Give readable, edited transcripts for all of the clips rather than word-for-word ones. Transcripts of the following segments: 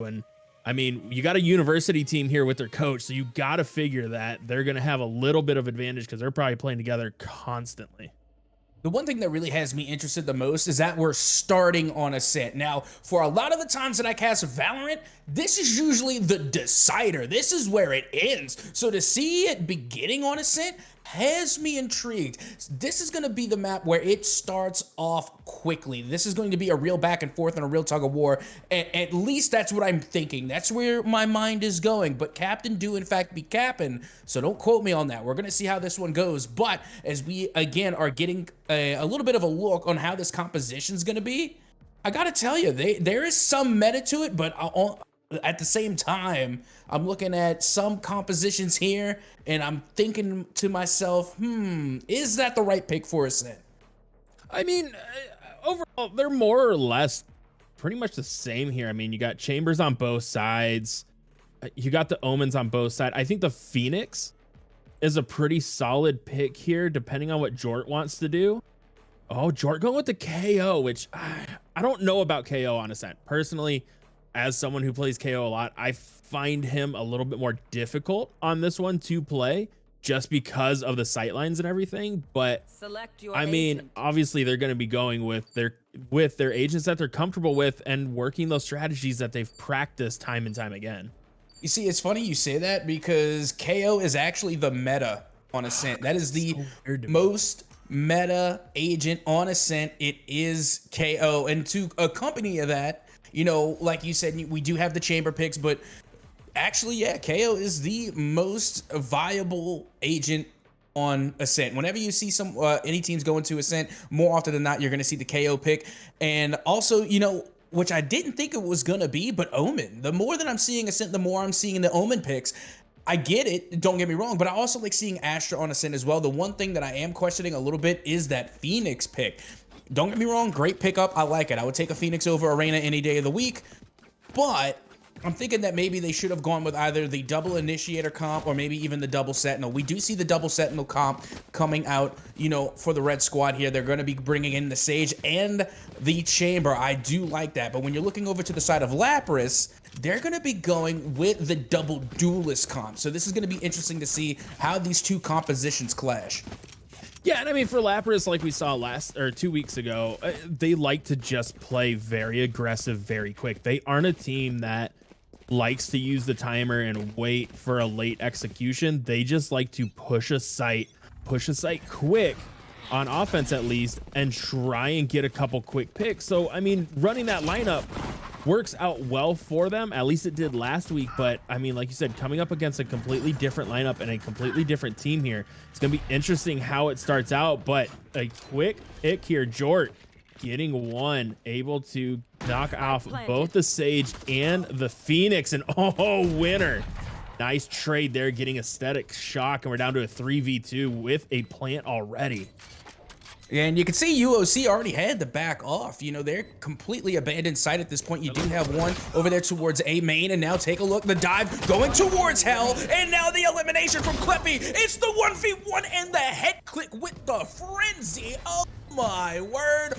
And I mean, you got a university team here with their coach, so you got to figure that they're going to have a little bit of advantage because they're probably playing together constantly. The one thing that really has me interested the most is that we're starting on Ascent. Now, for a lot of the times that I cast Valorant, this is usually the decider. This is where it ends. So to see it beginning on Ascent has me intrigued. This is going to be the map where it starts off quickly. This is going to be a real back and forth and a real tug of war. At least that's what I'm thinking. That's where my mind is going. But Captain do in fact be capping, so don't quote me on that. We're going to see how this one goes. But as we again are getting a little bit of a look on how this composition is going to be, I got to tell you, there is some meta to it, but at the same time, I'm looking at some compositions here and I'm thinking to myself, is that the right pick for Ascent? I mean, overall, they're more or less pretty much the same here. I mean, you got Chambers on both sides. You got the Omens on both sides. I think the Phoenix is a pretty solid pick here, depending on what Jort wants to do. Oh, Jort going with the KO, which I don't know about KO on Ascent. Personally, as someone who plays KO a lot, I find him a little bit more difficult on this one to play just because of the sightlines and everything. But I mean, obviously they're going to be going with their agents that they're comfortable with and working those strategies that they've practiced time and time again. You see, it's funny you say that because KO is actually the meta on Ascent. That is the most meta agent on Ascent. It is KO. And to accompany that, you know, like you said, we do have the chamber picks, but actually, yeah, KO is the most viable agent on Ascent. Whenever you see any teams go into Ascent, more often than not, you're going to see the KO pick. And also, you know, which I didn't think it was going to be, but Omen. The more that I'm seeing Ascent, the more I'm seeing the Omen picks. I get it, don't get me wrong, but I also like seeing Astra on Ascent as well. The one thing that I am questioning a little bit is that Phoenix pick. Don't get me wrong, great pickup. I like it. I would take a Phoenix over Arena any day of the week, but I'm thinking that maybe they should have gone with either the double initiator comp or maybe even the double sentinel. We do see the double sentinel comp coming out, you know, for the red squad here. They're going to be bringing in the Sage and the chamber. I do like that. But when you're looking over to the side of Lapras, they're going to be going with the double duelist comp. So this is going to be interesting to see how these two compositions clash. Yeah, and I mean, for Lapras, like we saw 2 weeks ago, they like to just play very aggressive, very quick. They aren't a team that likes to use the timer and wait for a late execution. They just like to push a site quick on offense at least, and try and get a couple quick picks. So, I mean, running that lineup works out well for them. At least it did last week. But I mean, like you said, coming up against a completely different lineup and a completely different team here, it's going to be interesting how it starts out. But a quick pick here, Jort getting one, able to knock off both the Sage and the Phoenix, and winner. Nice trade there, getting aesthetic shock, and we're down to a 3v2 with a plant already. And you can see UOC already had the back off. You know, they're completely abandoned site at this point. You do have one over there towards A main, and now take a look. The dive going towards Hell, and now the elimination from Kleppy. It's the 1v1 and the head click with the frenzy. Oh my word.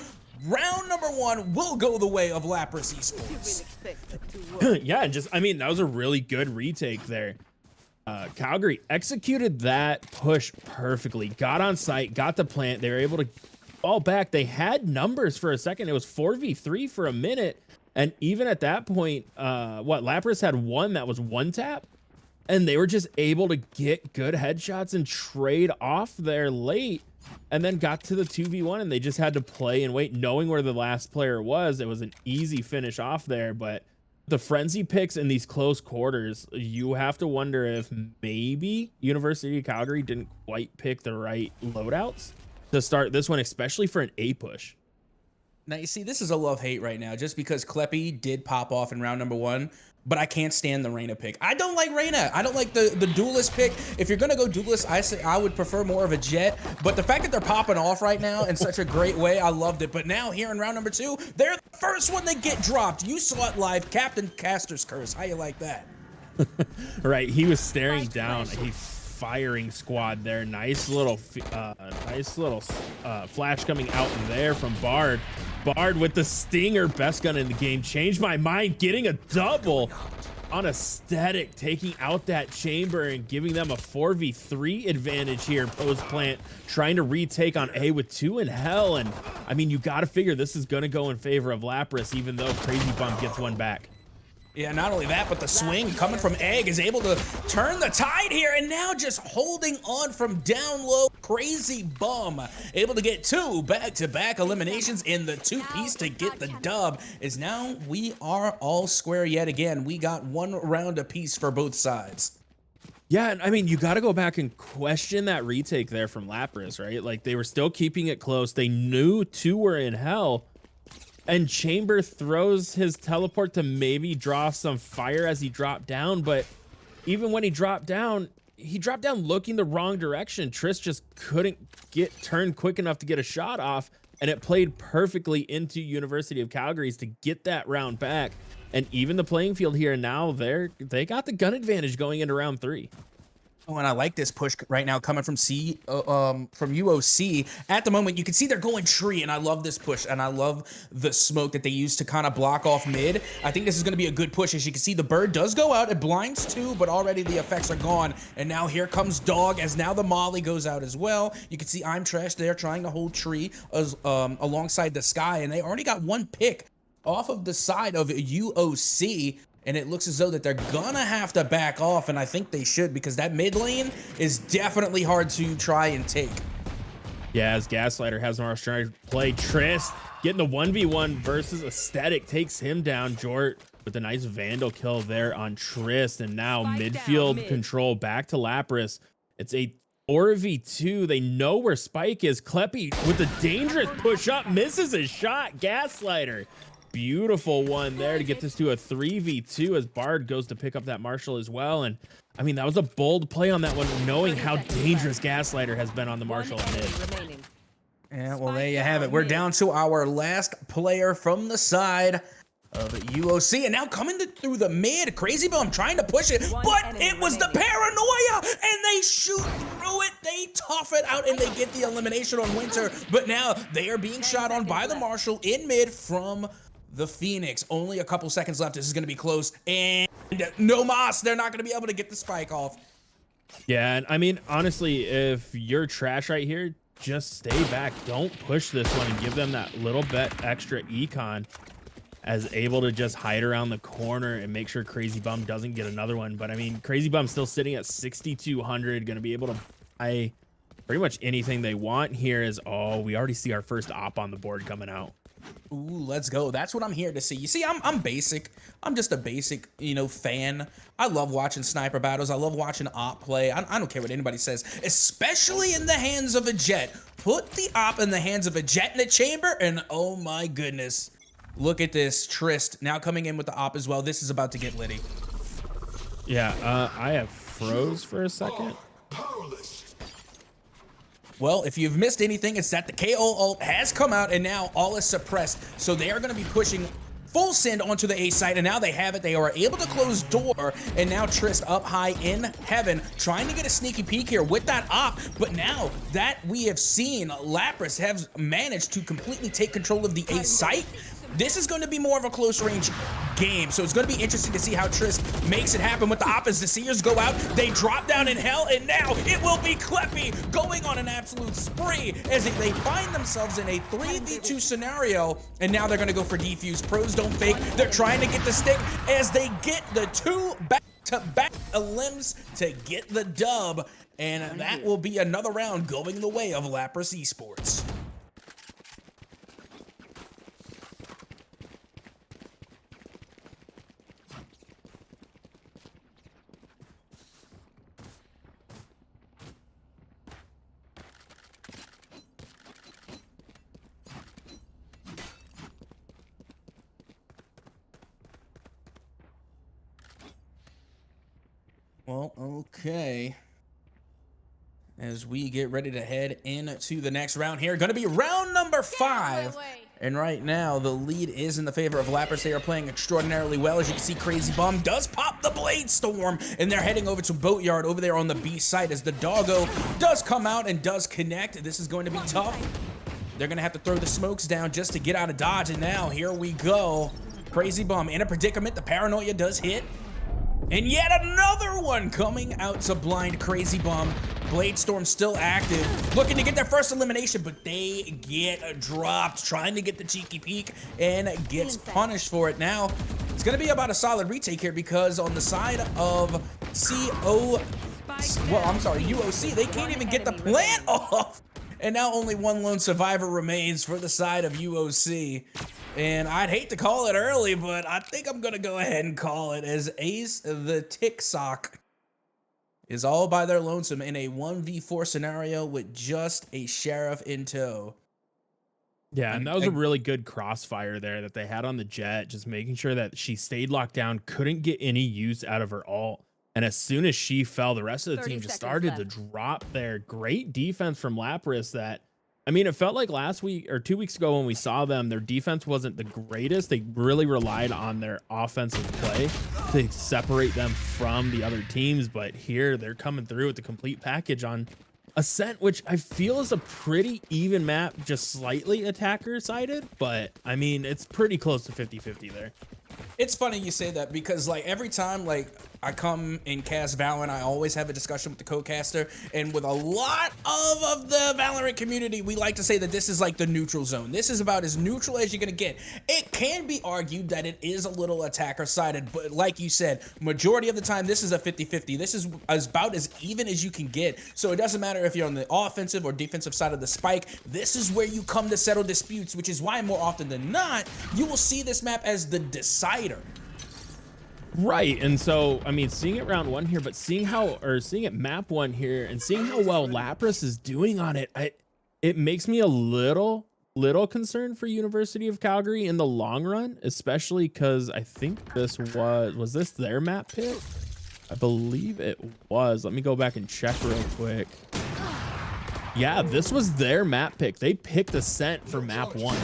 Round number 1 will go the way of Lapras Esports. Yeah, I mean, that was a really good retake there. Calgary executed that push perfectly, got on site, got the plant. They were able to fall back. They had numbers for a second. It was 4v3 for a minute. And even at that point, Lapras had one that was one tap, and they were just able to get good headshots and trade off there late, and then got to the 2v1, and they just had to play and wait, knowing where the last player was. It was an easy finish off there. But the frenzy picks in these close quarters, you have to wonder if maybe University of Calgary didn't quite pick the right loadouts to start this one, especially for an A push. Now, you see, this is a love-hate right now, just because Kleppy did pop off in round number 1, but I can't stand the Reyna pick. I don't like Reyna. I don't like the duelist pick. If you're going to go duelist, I say I would prefer more of a Jet, but the fact that they're popping off right now in such a great way, I loved it. But now, here in round number 2, they're the first one to get dropped. You saw it live. Captain Caster's Curse. How you like that? Right, he was staring down a firing squad there. Nice little flash coming out there from Bard. Bard with the stinger, best gun in the game. Changed my mind, getting a double on a static, taking out that chamber and giving them a 4v3 advantage here. Post plant trying to retake on A with 2 in hell. And I mean, you got to figure this is going to go in favor of Lapras, even though Crazy Bump gets one back. Yeah, not only that, but the swing coming from Egg is able to turn the tide here, and now just holding on from down low. Crazy Bum able to get 2 back-to-back eliminations in the 2-piece to get the dub. Is now we are all square yet again. We got 1 round apiece for both sides. Yeah, I mean, you got to go back and question that retake there from Lapras, right? Like, they were still keeping it close. They knew 2 were in hell. And Chamber throws his teleport to maybe draw some fire as he dropped down. But even when he dropped down looking the wrong direction. Triss just couldn't get turned quick enough to get a shot off. And it played perfectly into University of Calgary's to get that round back. And even the playing field here now, they got the gun advantage going into round 3. Oh, and I like this push right now coming from from UOC. At the moment, you can see they're going tree, and I love this push, and I love the smoke that they use to kind of block off mid. I think this is going to be a good push. As you can see, the bird does go out. It blinds too, but already the effects are gone. And now here comes Dog, as now the Molly goes out as well. You can see I'm Trash there trying to hold tree alongside the Sky, and they already got 1 pick off of the side of UOC. And it looks as though that they're gonna have to back off, and I think they should, because that mid lane is definitely hard to try and take. Yeah, as Gaslighter has more trying to play. Triss getting the 1v1 versus Aesthetic, takes him down. Jort with a nice Vandal kill there on Triss, and now midfield control back to Lapras. It's a 4v2. They know where Spike is. Kleppy with the dangerous push up, misses his shot. Gaslighter. Beautiful one there to get this to a 3v2 as Bard goes to pick up that Marshall as well. And I mean, that was a bold play on that one, knowing how dangerous Gaslighter has been on the Marshall mid. Yeah, well, there you have it. We're down to our last player from the side of UOC, and now coming through the mid, Crazy Bum trying to push it, but it was the paranoia, and they shoot through it, they tough it out, and they get the elimination on Winter. But now they are being shot on by the Marshall in mid from the Phoenix. Only a couple seconds left. This is going to be close, and no mas. They're not going to be able to get the spike off. Yeah, and I mean, honestly, if you're Trash right here, just stay back. Don't push this one and give them that little bit extra econ, as able to just hide around the corner and make sure Crazy Bum doesn't get another one. But I mean, Crazy Bum's still sitting at 6,200, going to be able to buy pretty much anything they want here. Oh, we already see our first op on the board coming out. Ooh, let's go. That's what I'm here to see. You see, I'm basic. I'm just a basic, fan. I love watching sniper battles. I love watching op play. I don't care what anybody says, especially in the hands of a Jet. Put the op in the hands of a Jet in a chamber, and oh my goodness. Look at this. Trist now coming in with the op as well. This is about to get litty. Yeah, I have froze for a second. Well, if you've missed anything, it's that the KO ult has come out, and now all is suppressed. So they are going to be pushing full send onto the A site, and now they have it. They are able to close door, and now Trist up high in heaven, trying to get a sneaky peek here with that op. But now that we have seen Lapras have managed to completely take control of the A site, this is going to be more of a close range game. So it's going to be interesting to see how Triss makes it happen with the op as the Seers go out. They drop down in hell, and now it will be Kleppy going on an absolute spree as they find themselves in a 3v2 scenario. And now they're going to go for defuse. Pros don't fake. They're trying to get the stick as they get the 2 back-to-back limbs to get the dub. And that will be another round going the way of Lapras Esports. Well, okay. As we get ready to head into the next round here, going to be round number 5. And right now, the lead is in the favor of Lapras. They are playing extraordinarily well. As you can see, Crazy Bum does pop the Blade Storm, and they're heading over to Boatyard over there on the B site as the Doggo does come out and does connect. This is going to be tough. They're gonna have to throw the smokes down just to get out of dodge. And now here we go. Crazy Bum in a predicament. The paranoia does hit. And yet another one coming out to blind Crazy Bum. Blade Storm still active, looking to get their first elimination, but they get dropped, trying to get the cheeky peek and gets punished for it. Now, it's gonna be about a solid retake here because on the side of UOC, they can't even get the plant off. And now only one lone survivor remains for the side of UOC. And I'd hate to call it early, but I think I'm gonna go ahead and call it as Ace the Tick Sock is all by their lonesome in a 1v4 scenario with just a sheriff in tow. Yeah, and that was a really good crossfire there that they had on the Jet, just making sure that she stayed locked down, couldn't get any use out of her ult. And as soon as she fell, the rest of the team just started to drop there. Great defense from Lapras that, I mean, it felt like last week or 2 weeks ago when we saw them, their defense wasn't the greatest. They really relied on their offensive play to separate them from the other teams. But here they're coming through with the complete package on Ascent, which I feel is a pretty even map, just slightly attacker sided. But I mean, it's pretty close to 50-50 there. It's funny you say that because like every time like I come and cast Valorant, I always have a discussion with the co-caster, and with a lot of the Valorant community, we like to say that this is like the neutral zone. This is about as neutral as you're gonna get. It can be argued that it is a little attacker sided, but like you said, majority of the time this is a 50-50. This is about as even as you can get. So it doesn't matter if you're on the offensive or defensive side of the spike. This is where you come to settle disputes, which is why more often than not, you will see this map as the decider. Right, and so I mean, seeing it round one here, but seeing it map one here, and seeing how well Lapras is doing on it, it makes me a little concerned for University of Calgary in the long run, especially because I think this was this their map pick? I believe it was. Let me go back and check real quick. Yeah, this was their map pick. They picked Ascent for map one.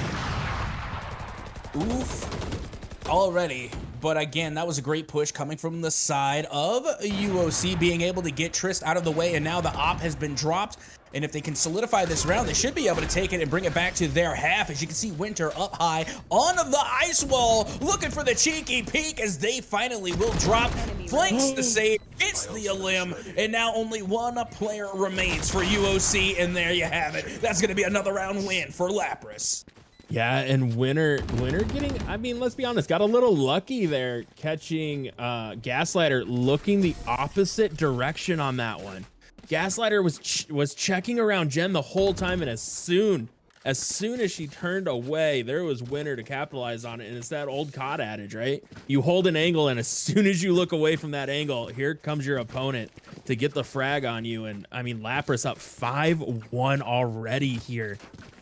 Oof, already. But again, that was a great push coming from the side of UOC, being able to get Trist out of the way, and now the op has been dropped. And if they can solidify this round, they should be able to take it and bring it back to their half. As you can see, Winter up high on the ice wall, looking for the cheeky peek as they finally will drop. Flanks the save, gets the elim, and now only one player remains for UOC, and there you have it. That's going to be another round win for Lapras. Yeah, and Winter getting, I mean, let's be honest, got a little lucky there catching Gaslighter looking the opposite direction on that one. Gaslighter was checking around Jen the whole time, and as soon as she turned away, there was Winter to capitalize on it. And it's that old COD adage, right? You hold an angle, and as soon as you look away from that angle, here comes your opponent to get the frag on you. And I mean, Lapras up 5-1 already here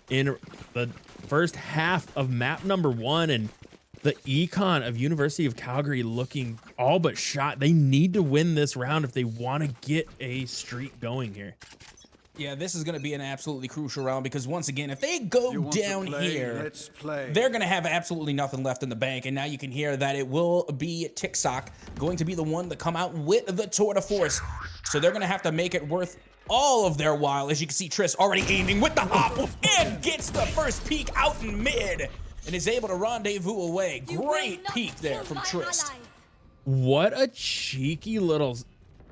in the first half of map number one, and the econ of University of Calgary looking all but shot. They need to win this round if they want to get a streak going here. Yeah, this is going to be an absolutely crucial round because once again, if they go down here, they're going to have absolutely nothing left in the bank. And now you can hear that it will be Ticksock going to be the one to come out with the tour de force. So they're going to have to make it worth all of their while. As you can see, Triss already aiming with the hop and gets the first peek out in mid and is able to rendezvous away. Great peek there from Triss. What a cheeky little...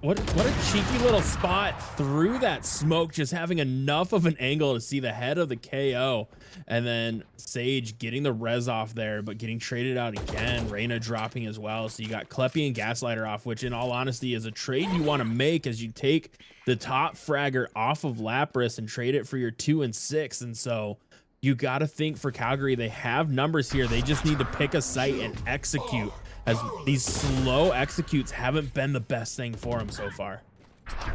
What a cheeky little spot through that smoke, just having enough of an angle to see the head of the KO. And then Sage getting the res off there, but getting traded out again. Reyna dropping as well. So you got Kleppy and Gaslighter off, which in all honesty is a trade you want to make as you take the top fragger off of Lapras and trade it for your 2 and 6. And so you got to think for Calgary, they have numbers here. They just need to pick a site and execute, as these slow executes haven't been the best thing for him so far.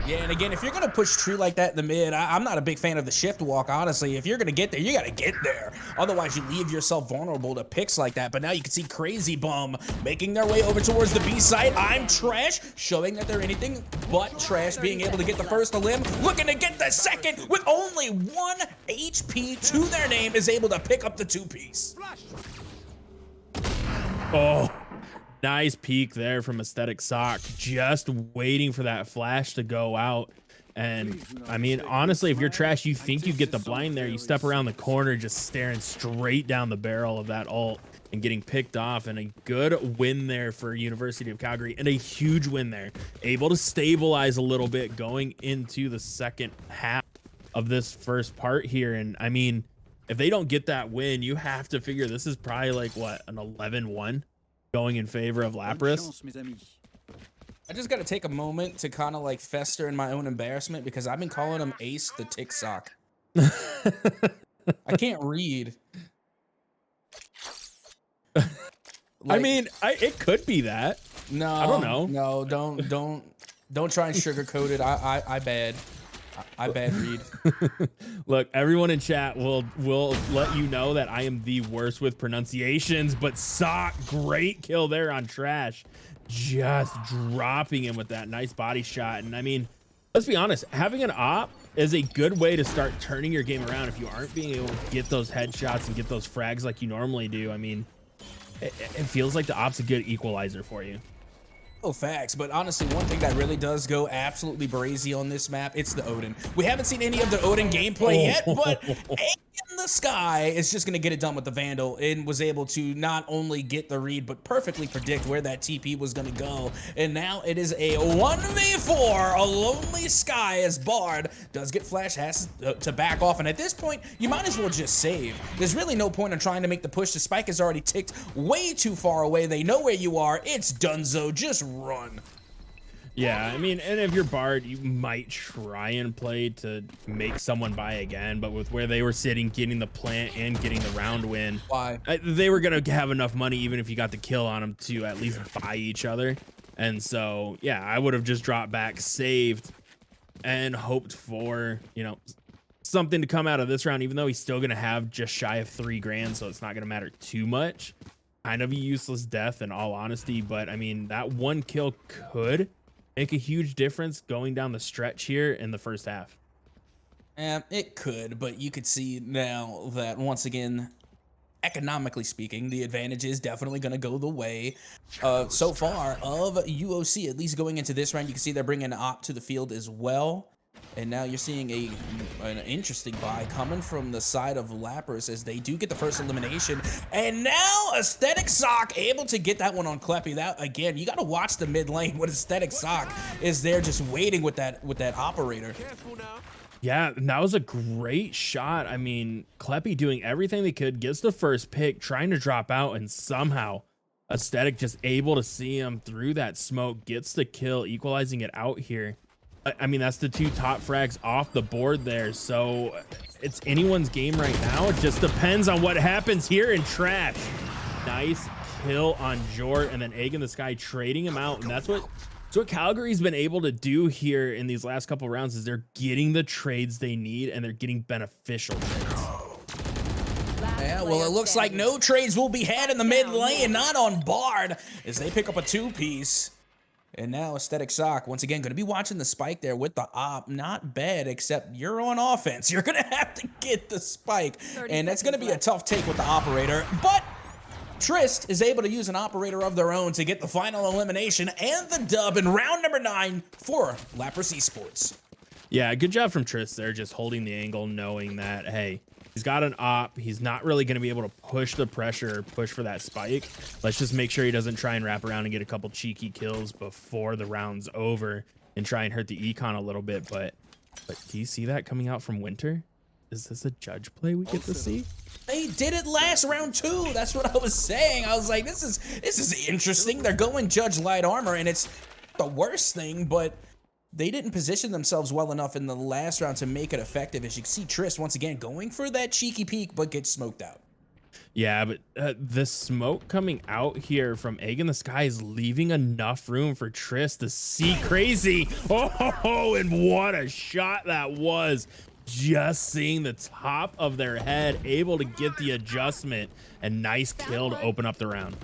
Yeah, and again, if you're going to push Tree like that in the mid, I'm not a big fan of the shift walk, honestly. If you're going to get there, you got to get there. Otherwise, you leave yourself vulnerable to picks like that. But now you can see Crazy Bum making their way over towards the B site. I'm Trash, showing that they're anything but trash, being able to get the first limb, looking to get the second with only 1 HP to their name, is able to pick up the 2-piece. Oh. Nice peek there from Aesthetic Sock, just waiting for that flash to go out. And I mean, honestly, if you're trash, you think you get the blind there, you step around the corner, just staring straight down the barrel of that ult and getting picked off. And a good win there for University of Calgary, and a huge win there. Able to stabilize a little bit going into the second half of this first part here. And I mean, if they don't get that win, you have to figure this is probably like what, an 11-1 going in favor of Lapras. I just got to take a moment to kind of like fester in my own embarrassment because I've been calling him Ace the Tick Sock. I can't read. Like, I mean, it could be that. No, I don't know. No, don't try and sugarcoat it. I bad. I bad read. Look, everyone in chat will let you know that I am the worst with pronunciations, but Sock, great kill there on Trash. Just dropping him with that nice body shot. And I mean, let's be honest, having an op is a good way to start turning your game around if you aren't being able to get those headshots and get those frags like you normally do. I mean, it feels like the op's a good equalizer for you. Oh, facts. But honestly, one thing that really does go absolutely brazy on this map, it's the Odin. We haven't seen any of the Odin gameplay yet, but in the sky is just going to get it done with the Vandal and was able to not only get the read, but perfectly predict where that TP was going to go. And now it is a 1v4, a lonely Sky as Bard does get Flash, has to back off. And at this point, you might as well just save. There's really no point in trying to make the push. The spike is already ticked way too far away. They know where you are. It's Dunzo. Just run. Yeah, I mean, and if you're Bard, you might try and play to make someone buy again, but with where they were sitting, getting the plant and getting the round win, why they were gonna have enough money even if you got the kill on them to at least buy each other. And so yeah, I would have just dropped back, saved, and hoped for, you know, something to come out of this round, even though he's still gonna have just shy of 3 grand, so it's not gonna matter too much. Kind of a useless death in all honesty, but I mean, that one kill could make a huge difference going down the stretch here in the first half. It could, but you could see now that once again, economically speaking, the advantage is definitely going to go the way so far of UOC, at least going into this round. You can see they're bringing Op to the field as well. And now you're seeing an interesting buy coming from the side of Lapras as they do get the first elimination. And now Aesthetic Sock able to get that one on Kleppy. That again, you got to watch the mid lane when Aesthetic Sock is there just waiting with that operator. Yeah, that was a great shot. I mean, Kleppy doing everything they could, gets the first pick, trying to drop out, and somehow Aesthetic just able to see him through that smoke, gets the kill, equalizing it out here. I mean, that's the 2 top frags off the board there. So it's anyone's game right now. It just depends on what happens here in Trash. Nice kill on Jort, and then Egg in the Sky trading him out. And that's what Calgary's been able to do here in these last couple rounds is they're getting the trades they need, and they're getting beneficial trades. Yeah, well, it looks like no trades will be had in the mid lane, not on Bard, as they pick up a 2-piece. And now Aesthetic Sock, once again, going to be watching the spike there with the op. Not bad, except you're on offense. You're going to have to get the spike. And that's going to be a tough take with the operator. But Trist is able to use an operator of their own to get the final elimination and the dub in round number 9 for Lapras Esports. Yeah, good job from Trist there, just holding the angle, knowing that, hey, he's got an op. He's not really going to be able to push the pressure or push for that spike. Let's just make sure he doesn't try and wrap around and get a couple cheeky kills before the round's over and try and hurt the econ a little bit. But do you see that coming out from Winter? Is this a judge play we get to see? They did it last round too. That's what I was saying. I was like, this is interesting. They're going Judge Light Armor, and it's the worst thing, but they didn't position themselves well enough in the last round to make it effective. As you can see, Trist once again going for that cheeky peek, but gets smoked out. Yeah, but the smoke coming out here from Egg in the Sky is leaving enough room for Trist to see crazy. Oh, and what a shot that was. Just seeing the top of their head, able to get the adjustment, and nice kill to open up the round.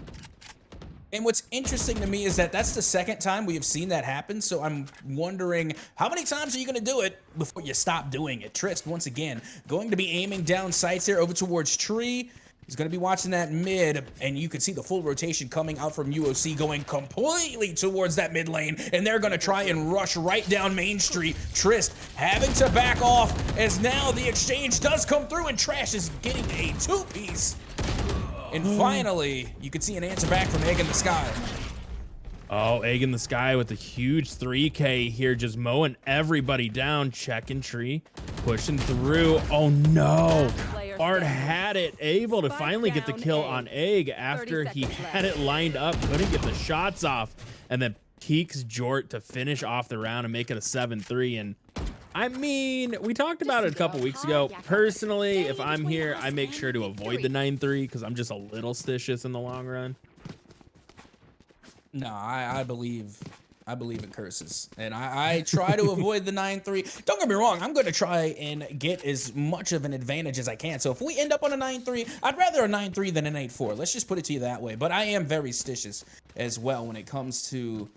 And what's interesting to me is that that's the second time we have seen that happen. So I'm wondering, how many times are you going to do it before you stop doing it? Trist, once again, going to be aiming down sights here over towards Tree. He's going to be watching that mid, and you can see the full rotation coming out from UOC going completely towards that mid lane, and they're going to try and rush right down Main Street. Trist having to back off as now the exchange does come through, and Trash is getting a two-piece. And finally, you can see an answer back from Egg in the Sky. Oh, Egg in the Sky with a huge 3K here, just mowing everybody down, checking tree, pushing through. Oh no, Bard had it, able to finally get the kill on Egg after he had it lined up, couldn't get the shots off, and then peeks Jort to finish off the round and make it a 7-3. And I mean, we talked about it a couple weeks ago. Personally, if I'm here, I make sure to avoid the 9-3 because I'm just a little stitious in the long run. No, I believe in curses, and I try to avoid the 9-3. Don't get me wrong, I'm going to try and get as much of an advantage as I can. So if we end up on a 9-3, I'd rather a 9-3 than an 8-4. Let's just put it to you that way. But I am very stitious as well when it comes to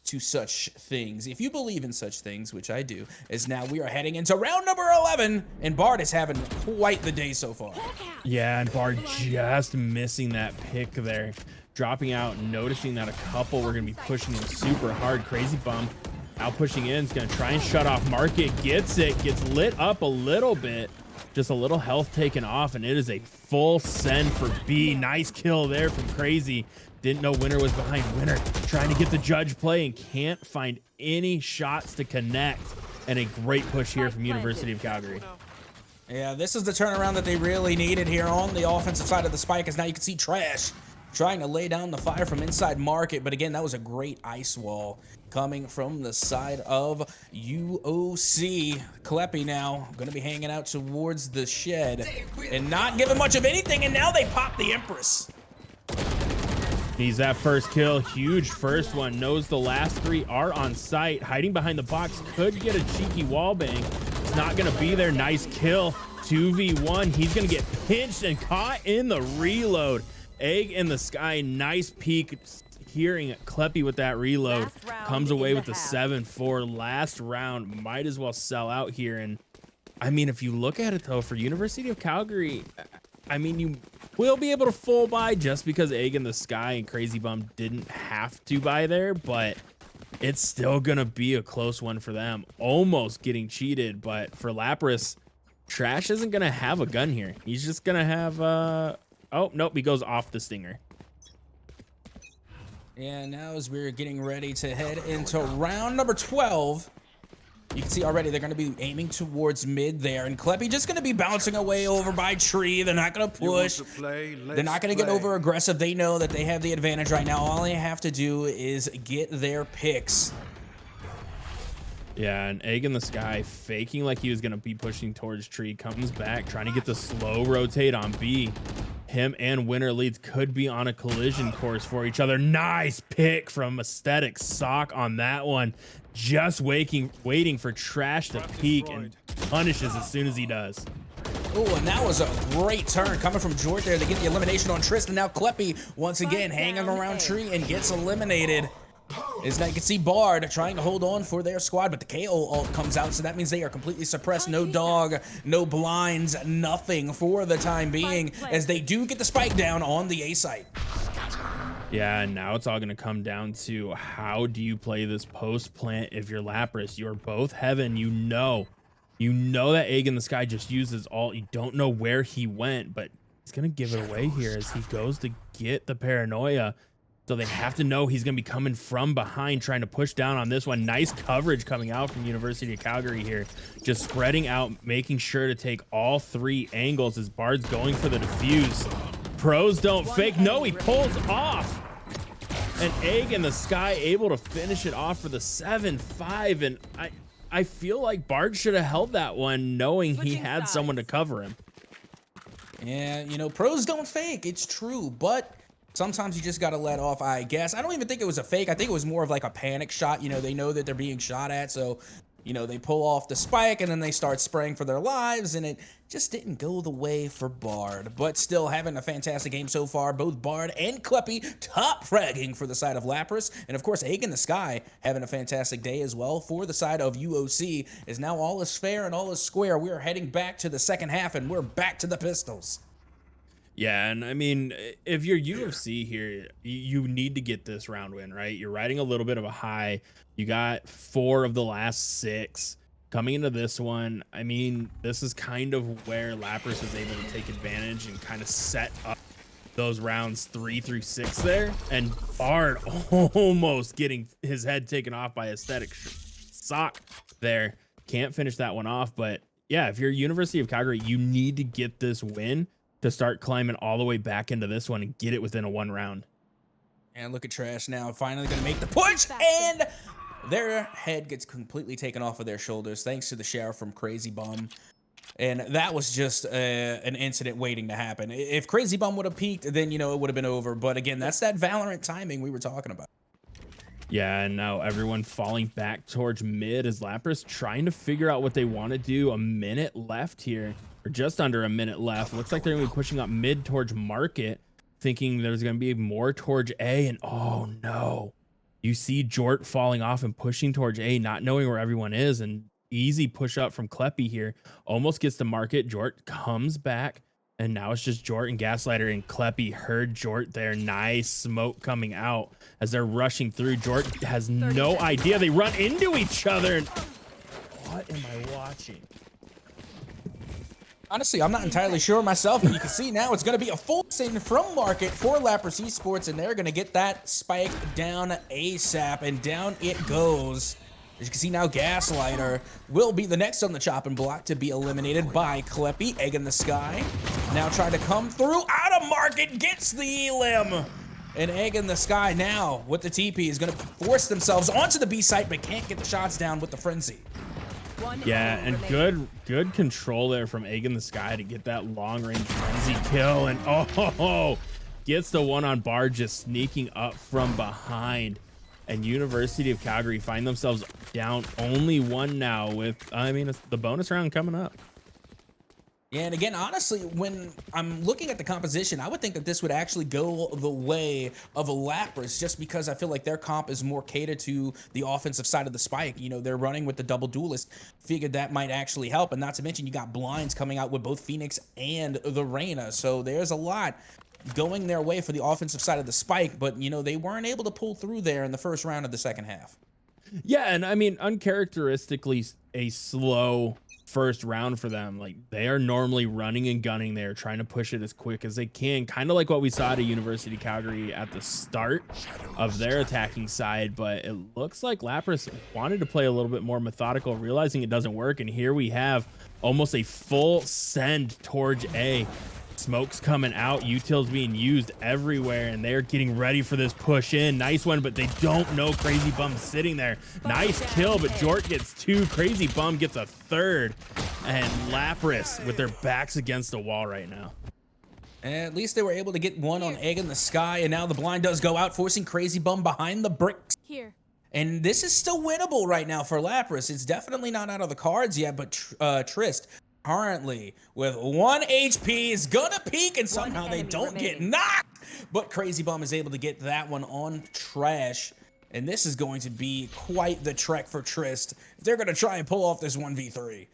such things. If you believe in such things, which I do, as now we are heading into round number 11, and Bard is having quite the day so far. Yeah, and Bard just missing that pick there. Dropping out, noticing that a couple were going to be pushing him super hard. Crazy Bump out pushing in. Is going to try and shut off Market. Gets it. Gets lit up a little bit. Just a little health taken off, and it is a full send for B. Nice kill there from Crazy. Didn't know Winner was behind. Winner trying to get the judge play and can't find any shots to connect. And a great push here from University of Calgary. Yeah, this is the turnaround that they really needed here on the offensive side of the spike, as now you can see Trash trying to lay down the fire from inside Market. But again, that was a great ice wall coming from the side of UOC. Kleppy now going to be hanging out towards the shed and not giving much of anything. And now they pop the Empress. Needs that first kill. Huge first one. Knows the last three are on site. Hiding behind the box. Could get a cheeky wall bang. It's not going to be there. Nice kill. 2v1. He's going to get pinched and caught in the reload. Egg in the Sky, nice peek, hearing Kleppy with that reload, comes away with the 7-4. Last round, might as well sell out here. And I mean, if you look at it though, for University of Calgary, I mean, you will be able to full buy just because Egg in the Sky and Crazy Bum didn't have to buy there, but it's still gonna be a close one for them. Almost getting cheated, but for Lapras, Trash isn't gonna have a gun here. He's just gonna have oh, nope, he goes off the Stinger. And now as we're getting ready to head into round number 12, you can see already they're going to be aiming towards mid there. And Kleppy just going to be bouncing away over by tree. They're not going to push. They're not going to get over aggressive. They know that they have the advantage right now. All they have to do is get their picks. Yeah, and Egg in the Sky faking like he was going to be pushing towards tree. Comes back, trying to get the slow rotate on B. Him and Winner Leads could be on a collision course for each other. Nice pick from Aesthetic Sock on that one. Just waiting for Trash to peek and punishes as soon as he does. Oh, and that was a great turn coming from Jort there to get the elimination on Tristan. Now Kleppy once again hanging around tree and gets eliminated. As now you can see Bard trying to hold on for their squad, but the KO ult comes out, so that means they are completely suppressed. No dog, no blinds, nothing for the time being, as they do get the spike down on the A site. Yeah, and now it's all going to come down to how do you play this post plant if you're Lapras. You're both heaven. You know that Egg in the Sky just uses ult. You don't know where he went, but he's going to give it away here as he goes to get the paranoia. So they have to know he's going to be coming from behind, trying to push down on this one. Nice coverage coming out from University of Calgary here. Just spreading out, making sure to take all three angles as Bard's going for the defuse. Pros don't fake. No, he pulls off. An Egg in the Sky able to finish it off for the 7-5. And I feel like Bard should have held that one knowing he had someone to cover him. Yeah, you know, pros don't fake. It's true, but sometimes you just got to let off, I guess. I don't even think it was a fake. I think it was more of like a panic shot. You know, they know that they're being shot at, so, you know, they pull off the spike and then they start spraying for their lives, and it just didn't go the way for Bard. But still having a fantastic game so far. Both Bard and Kleppy top fragging for the side of Lapras. And of course, Egg in the Sky having a fantastic day as well for the side of UOC. Is now all is fair and all is square. We are heading back to the second half, and we're back to the Pistols. Yeah, and I mean, if you're UFC here, you need to get this round win, right? You're riding a little bit of a high. You got 4 of the last 6 coming into this one. I mean, this is kind of where Lapras was able to take advantage and kind of set up those rounds 3 through 6 there, and Bard almost getting his head taken off by aesthetic sock there. Can't finish that one off, but yeah, if you're University of Calgary, you need to get this win to start climbing all the way back into this one and get it within a 1 round. And look at Trash now, finally going to make the push, and their head gets completely taken off of their shoulders thanks to the shower from Crazy Bum. And that was just an incident waiting to happen. If Crazy Bum would have peaked, then, you know, it would have been over. But again, that's that Valorant timing we were talking about. Yeah, and now everyone falling back towards mid as Lapras trying to figure out what they want to do. A minute left here, or just under a minute left. Looks like they're going to be pushing up mid towards market, thinking there's going to be more towards A, and oh no. You see Jort falling off and pushing towards A, not knowing where everyone is, and easy push up from Kleppy here. Almost gets to market. Jort comes back, and now it's just Jort and Gaslighter, and Kleppy heard Jort there. Nice smoke coming out as they're rushing through. Jort has no idea. They run into each other. And what am I watching? Honestly, I'm not entirely sure myself, but you can see now it's going to be a full sin from market for Lapras Esports, and they're going to get that spike down ASAP, and down it goes. As you can see now, Gaslighter will be the next on the chopping block to be eliminated by Kleppy. Egg in the Sky now trying to come through out of market, gets the elim. And Egg in the Sky now with the TP is going to force themselves onto the B site, but can't get the shots down with the Frenzy. Yeah, and good control there from Egg in the Sky to get that long range frenzy kill, and oh, gets the one on Bard, just sneaking up from behind. And University of Calgary find themselves down only 1 now with, I mean, it's the bonus round coming up. Yeah, and again, honestly, when I'm looking at the composition, I would think that this would actually go the way of a Lapras, just because I feel like their comp is more catered to the offensive side of the spike. You know, they're running with the double duelist. Figured that might actually help. And not to mention, you got blinds coming out with both Phoenix and the Reyna. So there's a lot going their way for the offensive side of the spike. But, you know, they weren't able to pull through there in the first round of the second half. Yeah, and I mean, uncharacteristically a slow first round for them. Like, they are normally running and gunning there, trying to push it as quick as they can, kind of like what we saw at University of Calgary at the start of their attacking side. But it looks like Lapras wanted to play a little bit more methodical, realizing it doesn't work, and here we have almost a full send towards A. Smoke's coming out, utils being used everywhere, and they're getting ready for this push in. Nice one, but they don't know Crazy Bum sitting there. Nice kill, but Jort gets 2. Crazy Bum gets a 3rd, and Lapras with their backs against the wall right now. And at least they were able to get one on Egg in the Sky, and now the blind does go out, forcing Crazy Bum behind the bricks. Here. And this is still winnable right now for Lapras. It's definitely not out of the cards yet, but Trist currently with 1 HP is gonna peek, and somehow they don't get knocked, but Crazy Bum is able to get that one on Trash, and this is going to be quite the trek for Trist. They're gonna try and pull off this 1v3.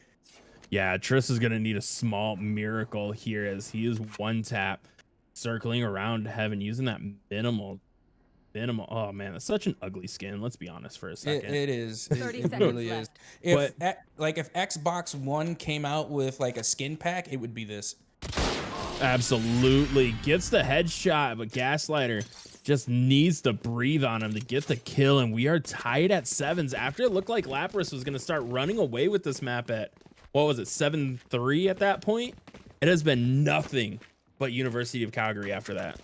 Yeah, Trist is gonna need a small miracle here, as he is 1 tap circling around heaven using that minimal. Oh man, that's such an ugly skin. Let's be honest for a second. It is. 30 it seconds really left. is. If Xbox One came out with like a skin pack, it would be this. Absolutely. Gets the headshot, but Gaslighter just needs to breathe on him to get the kill, and we are tied at 7s after it looked like Lapras was going to start running away with this map at, what was it, 7-3 at that point? It has been nothing but University of Calgary after that.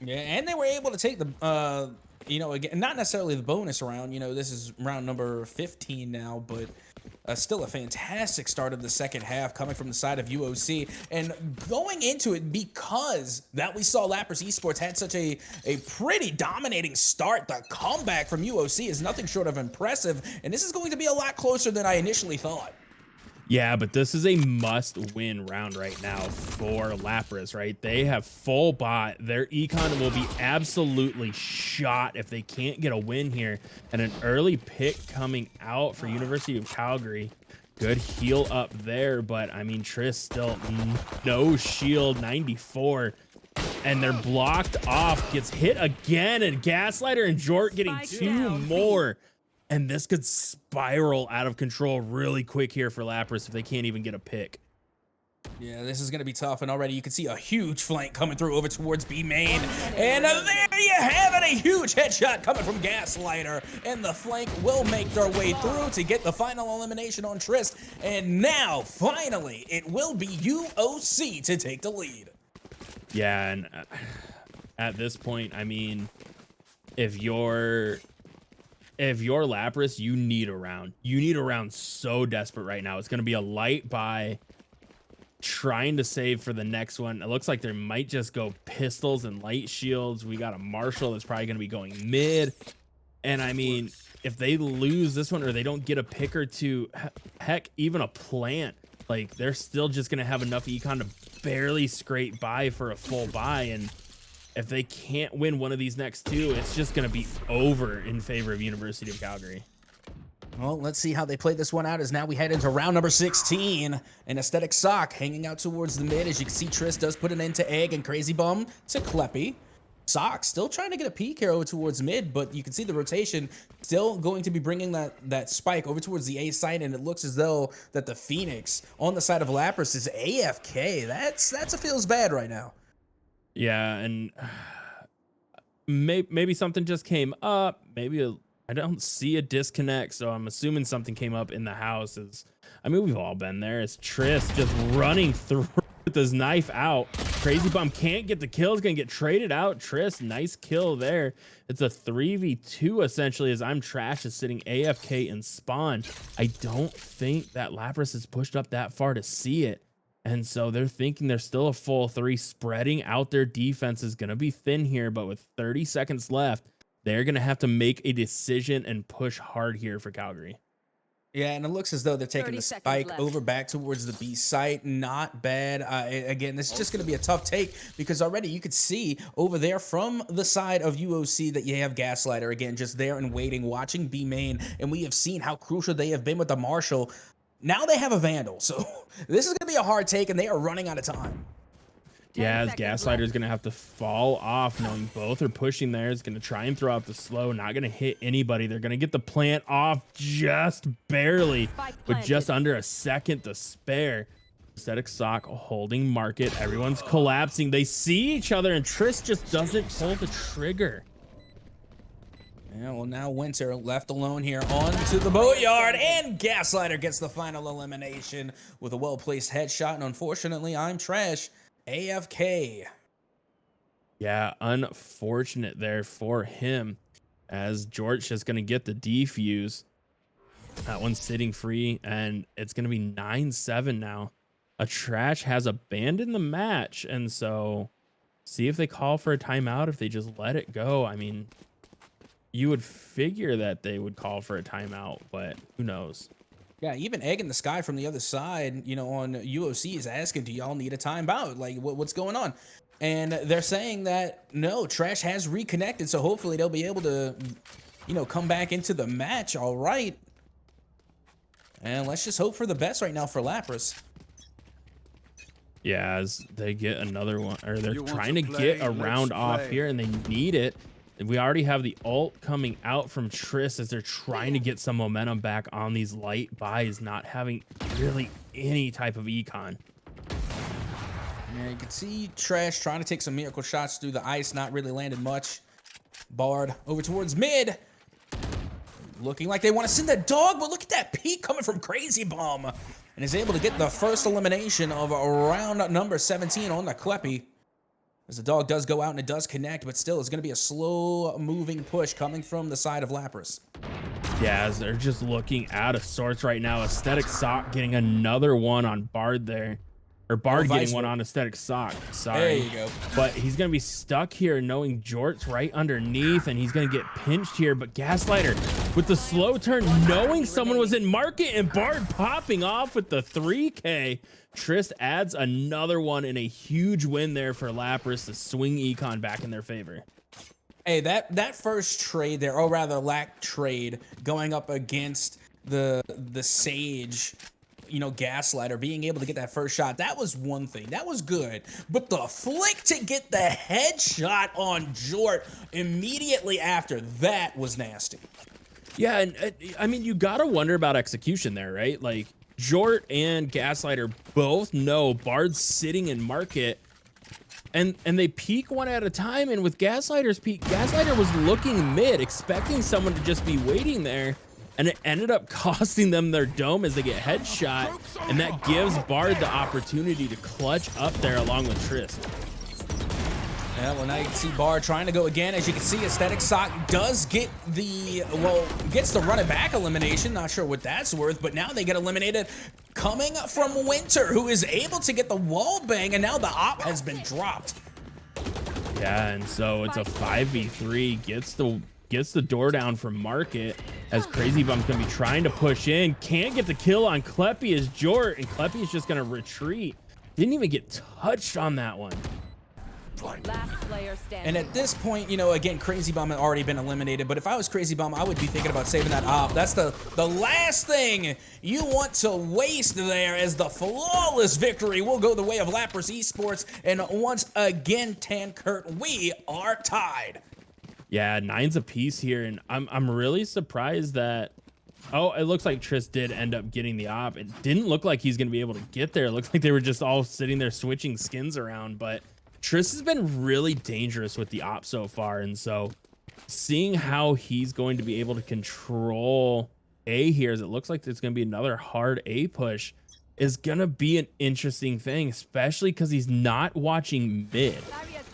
Yeah, and they were able to take the, you know, again, not necessarily the bonus round. You know, this is round number 15 now, but still a fantastic start of the second half coming from the side of UOC. And going into it, because that we saw Lapras Esports had such a pretty dominating start, the comeback from UOC is nothing short of impressive. And this is going to be a lot closer than I initially thought. Yeah, but this is a must-win round right now for Lapras, right? They have full bot. Their econ will be absolutely shot if they can't get a win here. And an early pick coming out for University of Calgary. Good heal up there, but I mean, Triss still no shield, 94. And they're blocked off, gets hit again, and Gaslighter and Jort getting two more. And this could spiral out of control really quick here for Lapras if they can't even get a pick. Yeah, this is going to be tough, and already you can see a huge flank coming through over towards B main. And there you have it, a huge headshot coming from Gaslighter. And the flank will make their way through to get the final elimination on Trist. And now, finally, it will be UOC to take the lead. Yeah, and at this point, I mean, if you're Lapras, you need a round. You need a round so desperate right now. It's going to be a light buy, trying to save for the next one. It looks like there might just go pistols and light shields. We got a Marshall that's probably going to be going mid. And I mean, if they lose this one or they don't get a pick or two, heck, even a plant, like they're still just going to have enough econ to barely scrape by for a full buy. And if they can't win one of these next two, it's just going to be over in favor of University of Calgary. Well, let's see how they play this one out as now we head into round number 16. An Aesthetic Sock hanging out towards the mid. As you can see, Triss does put an end to Egg and Crazy Bum to Kleppy. Sock still trying to get a peek here over towards mid, but you can see the rotation still going to be bringing that spike over towards the A side, and it looks as though that the Phoenix on the side of Lapras is AFK. That's a feels bad right now. Yeah, and maybe something just came up. Maybe I don't see a disconnect, so I'm assuming something came up in the house. I mean, we've all been there. It's Triss just running through with his knife out. Crazy Bum can't get the kill. Is going to get traded out. Triss, nice kill there. It's a 3v2 essentially, as I'm Trash is sitting AFK in spawn. I don't think that Lapras is pushed up that far to see it. And so they're thinking there's still a full 3. Spreading out their defense is going to be thin here, but with 30 seconds left, they're going to have to make a decision and push hard here for Calgary. Yeah, and it looks as though they're taking the spike over back towards the B site. Not bad. Again, this is just going to be a tough take because already you could see over there from the side of UOC that you have Gaslighter again, just there and waiting, watching B main. And we have seen how crucial they have been with the Marshall. Now they have a Vandal. So this is going to be a hard take, and they are running out of time. Yeah, as Gaslighter is going to have to fall off, knowing both are pushing there. It's going to try and throw out the slow, not going to hit anybody. They're going to get the plant off just barely, with just under a second to spare. Aesthetic Sock holding market. Everyone's collapsing. They see each other, and Triss just doesn't pull the trigger. Yeah, well, now Winter left alone here onto the boatyard, and Gaslighter gets the final elimination with a well-placed headshot, and unfortunately, I'm Trash. AFK. Yeah, unfortunate there for him, as George is going to get the defuse. That one's sitting free, and it's going to be 9-7 now. A Trash has abandoned the match, and so see if they call for a timeout, if they just let it go. I mean, you would figure that they would call for a timeout, but who knows? Yeah, even Egg in the Sky from the other side, you know, on UOC is asking, do y'all need a timeout? Like, what's going on? And they're saying that, no, Trash has reconnected, so hopefully they'll be able to, you know, come back into the match all right. And let's just hope for the best right now for Lapras. Yeah, as they get another one, or they're trying to get a round off here, and they need it. We already have the ult coming out from Triss as they're trying to get some momentum back on these light buys, not having really any type of econ. Yeah, you can see Trash trying to take some miracle shots through the ice, not really landed much. Bard over towards mid. Looking like they want to send the dog, but look at that peek coming from Crazy Bum. And is able to get the first elimination of round number 17 on the Kleppy. As the dog does go out and it does connect, but still it's going to be a slow moving push coming from the side of Lapras. Yeah, as they're just looking out of sorts right now. Aesthetic Sock getting another one on Bard there. Or Bard getting one on Aesthetic Sock. Sorry. There you go. But he's going to be stuck here knowing Jort's right underneath, and he's going to get pinched here. But Gaslighter with the slow turn, knowing someone was in market, and Bard popping off with the 3K. Triss adds another one in a huge win there for Lapras to swing econ back in their favor. Hey, that first trade there, or rather lack trade, going up against the Sage Gaslighter being able to get that first shot, that was one thing. That was good. But the flick to get the headshot on Jort immediately after that was nasty. Yeah, and I mean, you gotta wonder about execution there, right? Like, Jort and Gaslighter both know Bard's sitting in market, and they peek one at a time, and with Gaslighter's peek, Gaslighter was looking mid, expecting someone to just be waiting there, and it ended up costing them their dome as they get headshot, and that gives Bard the opportunity to clutch up there along with Trist. Yeah, well, now you can see Bard trying to go again. As you can see, Aesthetic Sock does get gets the run it back elimination. Not sure what that's worth, but now they get eliminated coming from Winter, who is able to get the wall bang, and now the op has been dropped. Yeah, and so it's a 5v3, gets the door down from Market, as Crazy Bum's gonna be trying to push in. Can't get the kill on Kleppy as Jort, and Kleppy is just gonna retreat. Didn't even get touched on that one. Last player standing. And at this point, again, Crazy Bum had already been eliminated, but if I was Crazy Bum, I would be thinking about saving that op. That's the last thing you want to waste there, as the flawless victory will go the way of Lapras Esports. And once again, Tankurt, we are tied. Yeah, 9's apiece here, and I'm really surprised that... Oh, it looks like Trist did end up getting the op. It didn't look like he's going to be able to get there. It looked like they were just all sitting there switching skins around, but... Trist has been really dangerous with the op so far, and so seeing how he's going to be able to control A here, as it looks like there's going to be another hard A push, is going to be an interesting thing, especially because he's not watching mid,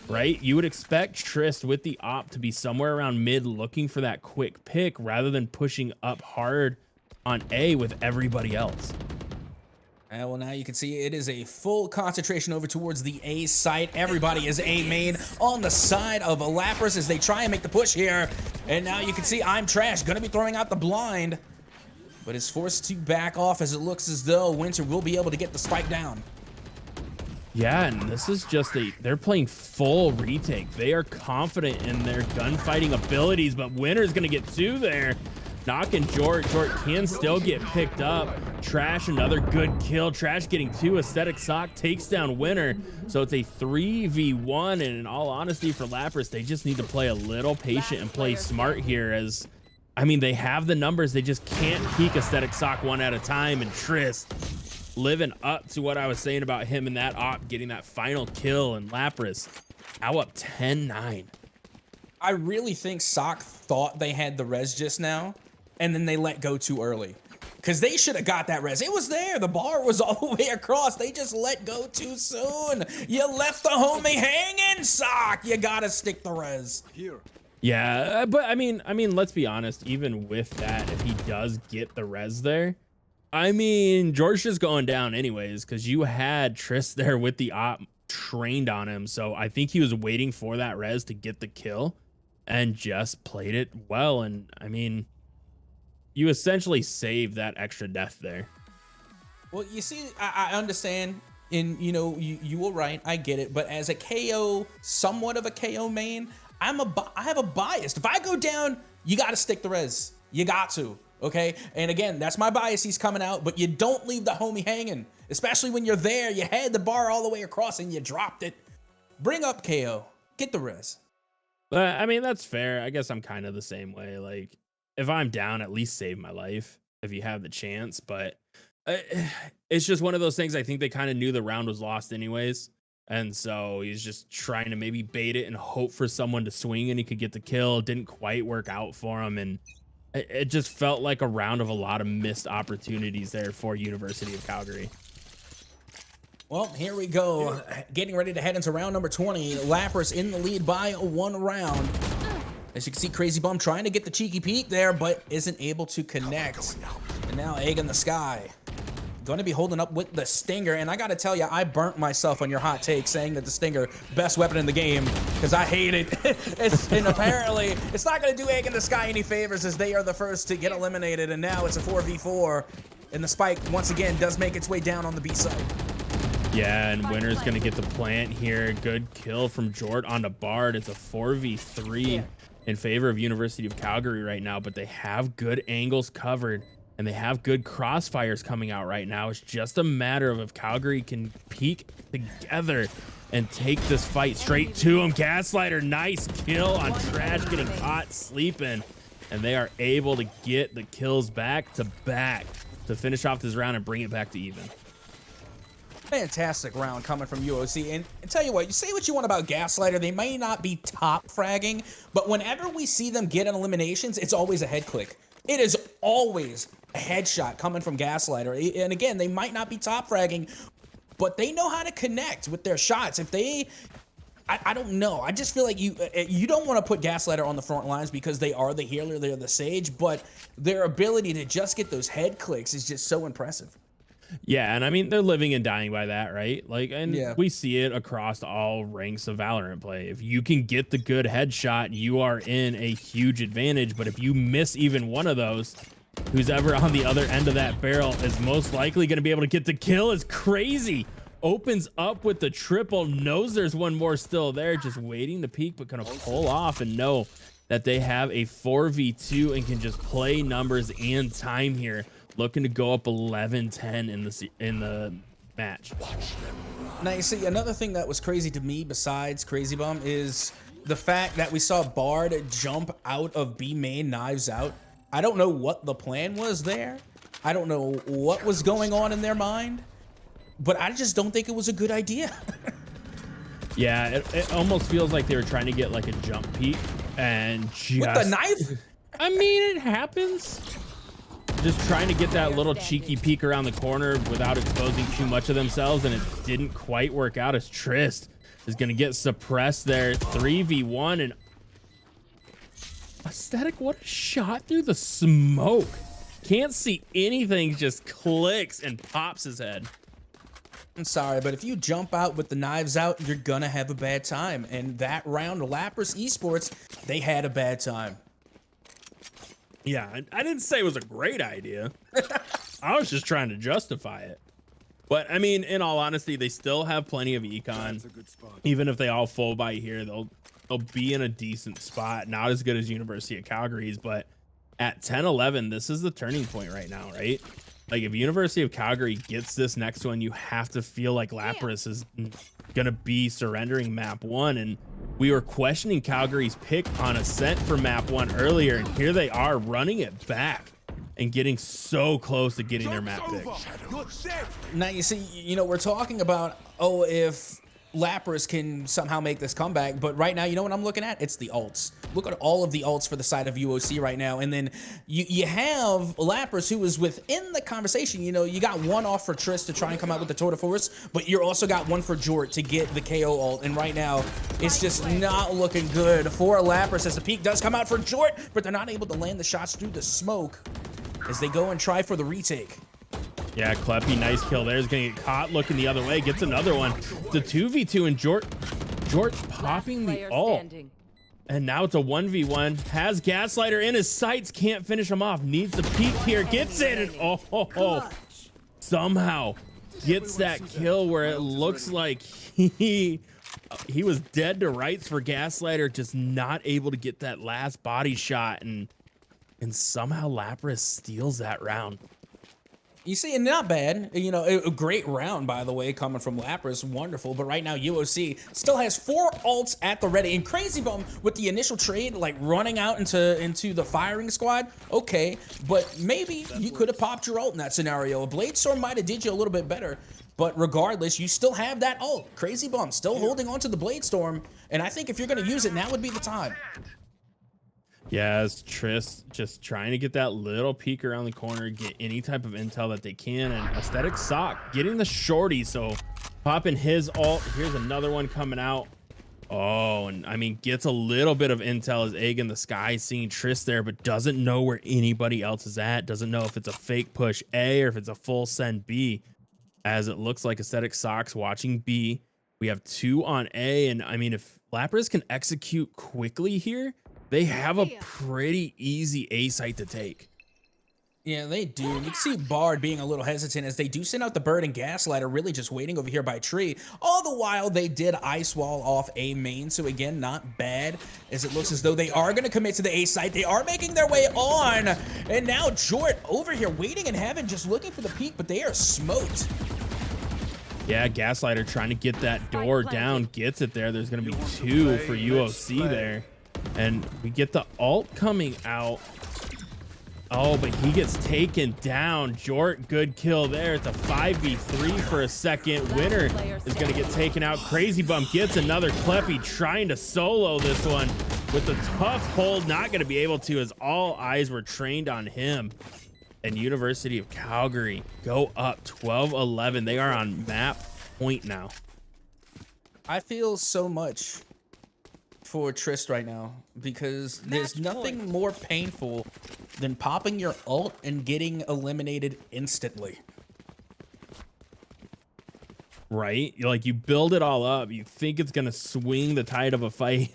right? You would expect Trist with the op to be somewhere around mid looking for that quick pick rather than pushing up hard on A with everybody else. Well, now you can see it is a full concentration over towards the A site. Everybody is A main on the side of Lapras as they try and make the push here. And now you can see I'm Trash going to be throwing out the blind, but is forced to back off as it looks as though Winter will be able to get the spike down. Yeah, and this is just they're playing full retake. They are confident in their gunfighting abilities, but Winter's going to get two there. Knocking Jort. Jort can still get picked up. Trash, another good kill. Trash getting two. Aesthetic Sock takes down Winter. So it's a 3v1. And in all honesty, for Lapras, they just need to play a little patient and play smart here. As, I mean, they have the numbers. They just can't peek Aesthetic Sock one at a time. And Trist living up to what I was saying about him in that op, getting that final kill. And Lapras now up 10-9. I really think Sock thought they had the res just now, and then they let go too early, because they should have got that res. It was there. The bar was all the way across. They just let go too soon. You left the homie hanging, Sock. You gotta stick the res. Here. Yeah, but I mean, let's be honest. Even with that, if he does get the res there, I mean, George is going down anyways, because you had Trist there with the op trained on him. So I think he was waiting for that res to get the kill and just played it well. And I mean, you essentially saved that extra death there. Well, you see, I understand, and you were right. I get it. But as a KO, somewhat of a KO main, I have a bias. If I go down, you got to stick the res. You got to. Okay. And again, that's my bias. He's coming out, but you don't leave the homie hanging, especially when you're there. You had the bar all the way across and you dropped it. Bring up KO. Get the res. I mean, that's fair. I guess I'm kind of the same way. Like, if I'm down, at least save my life if you have the chance. But it's just one of those things. I think they kind of knew the round was lost anyways. And so he's just trying to maybe bait it and hope for someone to swing and he could get the kill. It didn't quite work out for him. And it just felt like a round of a lot of missed opportunities there for University of Calgary. Well, here we go. Getting ready to head into round number 20. Lapras in the lead by 1 round. As you can see, Crazy Bum trying to get the cheeky peek there, but isn't able to connect. And now Egg in the Sky going to be holding up with the Stinger. And I got to tell you, I burnt myself on your hot take saying that the Stinger, best weapon in the game, because I hate it. And apparently, it's not going to do Egg in the Sky any favors, as they are the first to get eliminated. And now it's a 4v4. And the spike, once again, does make its way down on the B side. Yeah, and Winter's going to get the plant here. Good kill from Jort onto Bard. It's a 4v3 in favor of University of Calgary right now, but they have good angles covered. and they have good crossfires coming out right now. It's just a matter of if Calgary can peak together and take this fight straight to him. Gaslighter, nice kill on Trash, getting caught sleeping, and they are able to get the kills back to back to finish off this round and bring it back to even. Fantastic round coming from UOC. And tell you what, you say what you want about Gaslighter, they may not be top fragging, but whenever we see them get in eliminations, it's always a head click. It is always a headshot coming from Gaslighter. And again, they might not be top fragging, but they know how to connect with their shots. If they, I don't know. I just feel like you don't want to put Gaslighter on the front lines because they are the healer, they're the Sage, but their ability to just get those head clicks is just so impressive. Yeah, and I mean, they're living and dying by that, right? Like, and Yeah. we see it across all ranks of Valorant play. If you can get the good headshot, you are in a huge advantage. But if you miss even one of those, who's ever on the other end of that barrel is most likely going to be able to get the kill. Is crazy. Opens up with the triple, knows there's one more still there, just waiting to peek, but gonna pull off and know that they have a 4v2 and can just play numbers and time here. Looking to go up 11-10 in the match. Now, you see, another thing that was crazy to me besides Crazy Bum is the fact that we saw Bard jump out of B main, knives out. I don't know what the plan was there. I don't know what was going on in their mind, but I just don't think it was a good idea. Yeah, it almost feels like they were trying to get like a jump peek and just... With the knife? I mean, it happens. Just trying to get that little cheeky peek around the corner without exposing too much of themselves, and it didn't quite work out as Trist is going to get suppressed there. 3v1, and Aesthetic, what a shot through the smoke. Can't see anything, just clicks and pops his head. I'm sorry, but if you jump out with the knives out, you're going to have a bad time. And that round, Lapras Esports, they had a bad time. Yeah, I didn't say it was a great idea. I was just trying to justify it. But I mean, in all honesty, they still have plenty of econ. Even if they all full by here, they'll be in a decent spot. Not as good as University of Calgary's, but at 10-11, this is the turning point right now, right? Like, if University of Calgary gets this next one, you have to feel like Lapras is gonna be surrendering map 1. And we were questioning Calgary's pick on Ascent for map 1 earlier, and here they are running it back and getting so close to getting their map pick. Now, you see, you know, we're talking about, oh, if Lapras can somehow make this comeback, but right now, you know what I'm looking at? It's the ults. Look at all of the ults for the side of UOC right now, and then you have Lapras, who is within the conversation. You know, you got one off for Triss to try and come out with the tour de force, but you're also got one for Jort to get the KO ult, and right now, it's just not looking good for Lapras as the peak does come out for Jort, but they're not able to land the shots through the smoke as they go and try for the retake. Yeah, Kleppy, nice kill there. He's gonna get caught looking the other way, gets another one. It's a 2v2, and Jort's popping the ult. And now it's a 1v1. Has Gaslighter in his sights, can't finish him off. Needs the peek here, gets it, and somehow gets that kill where it looks like he was dead to rights for Gaslighter, just not able to get that last body shot, and somehow Lapras steals that round. You see, and not bad. You know, a great round, by the way, coming from Lapras. Wonderful. But right now, UOC still has 4 ults at the ready. And Crazy Bum, with the initial trade, like running out into the firing squad, okay. But maybe you could have popped your ult in that scenario. A Blade Storm might have did you a little bit better. But regardless, you still have that ult. Crazy Bum still holding on to the Blade Storm. And I think if you're going to use it, now would be the time. Yeah, it's Triss just trying to get that little peek around the corner, get any type of intel that they can, and Aesthetic Sock getting the shorty, so popping his ult. Here's another one coming out. Oh, and I mean, gets a little bit of intel as Egg in the sky, seeing Triss there, but doesn't know where anybody else is at. Doesn't know if it's a fake push A or if it's a full send B, as it looks like Aesthetic Sock's watching B. We have 2 on A, and I mean, if Lapras can execute quickly here, they have a pretty easy A site to take. Yeah, they do. You can see Bard being a little hesitant as they do send out the Bird and Gaslighter, really just waiting over here by Tree. All the while, they did Ice Wall off A main, so again, not bad, as it looks as though they are going to commit to the A site. They are making their way on, and now Jort over here waiting in heaven, just looking for the peak, but they are smoked. Yeah, Gaslighter trying to get that door down, gets it there. There's going to be 2 for UOC there, and we get the ult coming out. Oh, but he gets taken down. Jort, good kill there. It's a 5v3 for a second. Winner is going to get taken out. Crazy Bump gets another Kleppy, trying to solo this one with a tough hold. Not going to be able to, as all eyes were trained on him. And University of Calgary go up 12-11. They are on map point now. I feel so much for Trist right now, because there's nothing more painful than popping your ult and getting eliminated instantly. Right? Like, you build it all up. You think it's going to swing the tide of a fight.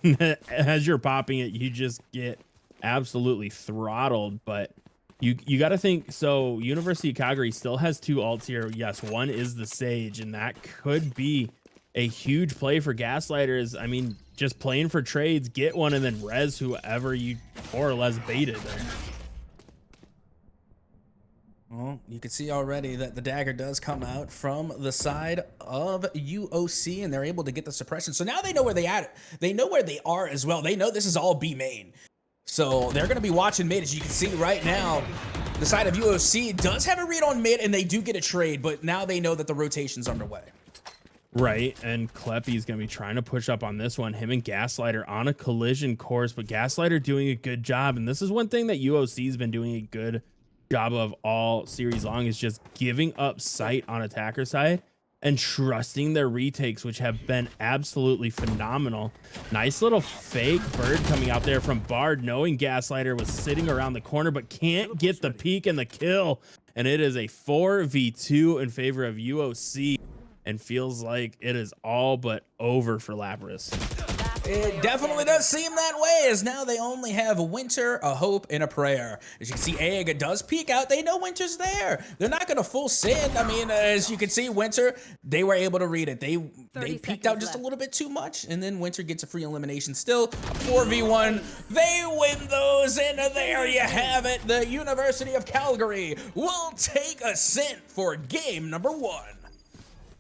As you're popping it, you just get absolutely throttled. But you got to think, so University of Calgary still has 2 ults here. Yes, one is the Sage, and that could be a huge play for Gaslighters. I mean, just playing for trades, get one and then res whoever you more or less baited there. Well, you can see already that the dagger does come out from the side of UOC, and they're able to get the suppression. So now they know where they at. They know where they are as well. They know this is all B main. So they're going to be watching mid. As you can see right now, the side of UOC does have a read on mid, and they do get a trade, but now they know that the rotation's underway. Right, and Kleppy's going to be trying to push up on this one. Him and Gaslighter on a collision course, but Gaslighter doing a good job. And this is one thing that UOC's been doing a good job of all series long, is just giving up sight on attacker side and trusting their retakes, which have been absolutely phenomenal. Nice little fake bird coming out there from Bard, knowing Gaslighter was sitting around the corner, but can't get the peek and the kill. And it is a 4v2 in favor of UOC. And feels like it is all but over for Lapras. It definitely does seem that way, as now they only have a Winter, a Hope, and a Prayer. As you can see, Egg does peek out. They know Winter's there. They're not going to full send. I mean, as you can see, Winter, they were able to read it. They peeked out just a little bit too much, and then Winter gets a free elimination. Still, a 4v1. They win those, and there you have it. The University of Calgary will take Ascent for game number 1.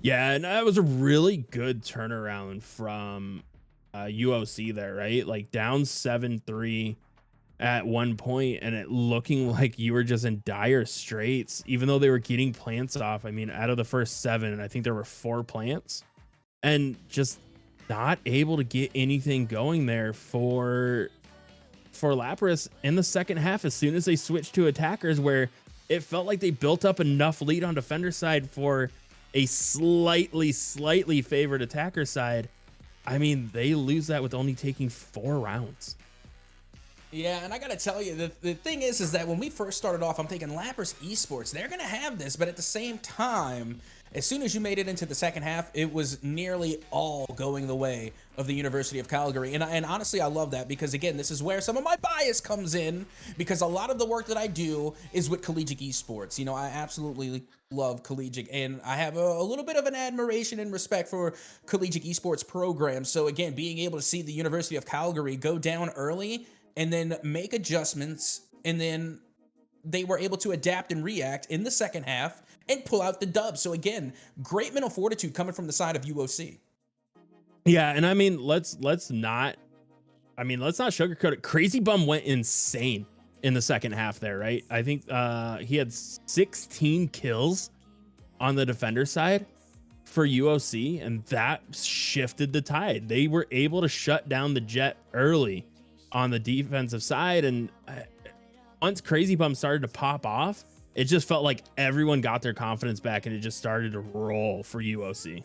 Yeah, and that was a really good turnaround from UOC there, right? Like down 7-3 at one point, and it looking like you were just in dire straits, even though they were getting plants off. I mean, out of the first 7, I think there were 4 plants, and just not able to get anything going there for Lapras in the second half. As soon as they switched to attackers, where it felt like they built up enough lead on defender side for a slightly favored attacker side. I mean, they lose that with only taking 4 rounds. Yeah, and I gotta tell you, the thing is that when we first started off, I'm thinking Lapras Esports, they're gonna have this, but at the same time, as soon as you made it into the second half, it was nearly all going the way of the University of Calgary. And honestly, I love that, because again, this is where some of my bias comes in, because a lot of the work that I do is with collegiate esports. You know, I absolutely love collegiate, and I have a little bit of an admiration and respect for collegiate esports programs. So again, being able to see the University of Calgary go down early and then make adjustments, and then they were able to adapt and react in the second half and pull out the dub. So again, great mental fortitude coming from the side of UOC. Yeah, and I mean, let's not sugarcoat it. Crazy Bum went insane in the second half there, right? I think he had 16 kills on the defender side for UOC, and that shifted the tide. They were able to shut down the Jet early on the defensive side, and once Crazy Bum started to pop off, it just felt like everyone got their confidence back, and it just started to roll for UOC.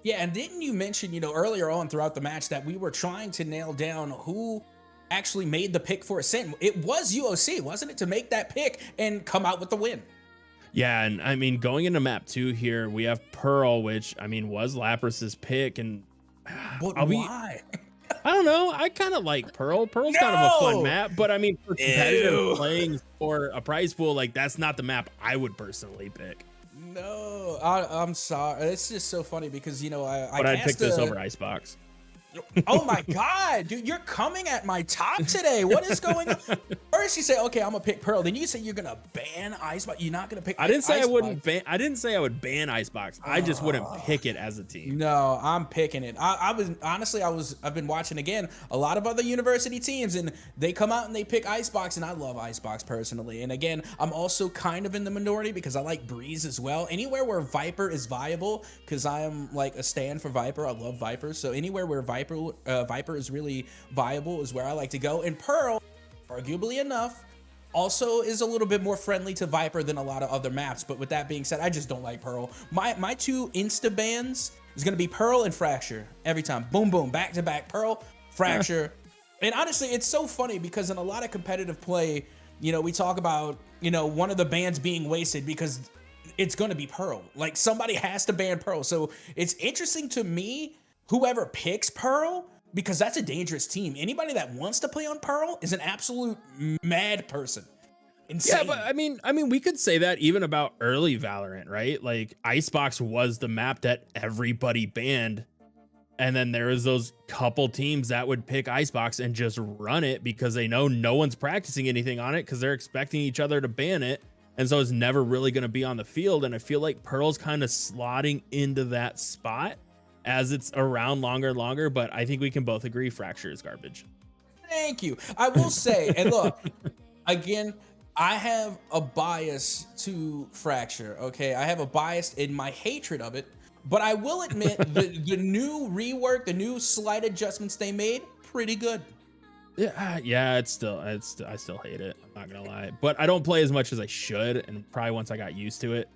Yeah, and didn't you mention, you know, earlier on throughout the match that we were trying to nail down who actually made the pick for Ascent? It was UOC, wasn't it, to make that pick and come out with the win? Yeah, and I mean, going into map 2 here, we have Pearl, which, I mean, was Lapras's pick, and but why? I don't know. I kind of like Pearl. Pearl's kind of a fun No! map, but I mean, for competitive Ew. playing for a prize pool, like that's not the map I would personally pick. No, I'm sorry. It's just so funny because I But I'd pick cast this a- over Icebox. Oh my god, dude, you're coming at my top today. What is going on? First you say, okay, I'm gonna pick Pearl. Then you say you're gonna ban Icebox. You're not gonna pick. I didn't say I Icebox. wouldn't ban. I didn't say I would ban Icebox. I just wouldn't pick it as a team. No, I'm picking it. I've been watching again a lot of other university teams, and they come out and they pick Icebox, and I love Icebox personally. And again, I'm also kind of in the minority because I like Breeze as well. Anywhere where Viper is viable, because I am like a stand for Viper. I love Viper, so anywhere where Viper is really viable is where I like to go. And Pearl, arguably enough, also is a little bit more friendly to Viper than a lot of other maps. But with that being said, I just don't like Pearl. My two insta bans is gonna be Pearl and Fracture every time. Boom, boom, back to back. Pearl, Fracture. And honestly, it's so funny because in a lot of competitive play, we talk about, one of the bans being wasted because it's gonna be Pearl. Like somebody has to ban Pearl. So it's interesting to me, whoever picks Pearl, because that's a dangerous team. Anybody that wants to play on Pearl is an absolute mad person. Insane. Yeah, but I mean, we could say that even about early Valorant, right? Like Icebox was the map that everybody banned, and then there was those couple teams that would pick Icebox and just run it because they know no one's practicing anything on it because they're expecting each other to ban it, and so it's never really going to be on the field. And I feel like Pearl's kind of slotting into that spot as it's around longer and longer, but I think we can both agree Fracture is garbage. Thank you. I will say, and look, again, I have a bias to Fracture, okay? I have a bias in my hatred of it, but I will admit the new rework, the new slight adjustments they made, pretty good. Yeah, I still hate it. I'm not gonna lie, but I don't play as much as I should, and probably once I got used to it,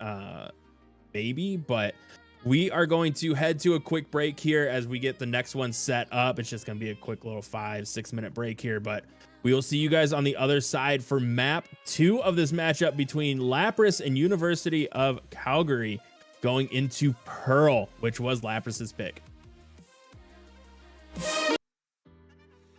maybe. But we are going to head to a quick break here as we get the next one set up. It's just gonna be a quick little 5-6 minute break here, but we will see you guys on the other side for map 2 of this matchup between Lapras and University of Calgary, going into Pearl, which was Lapras's pick.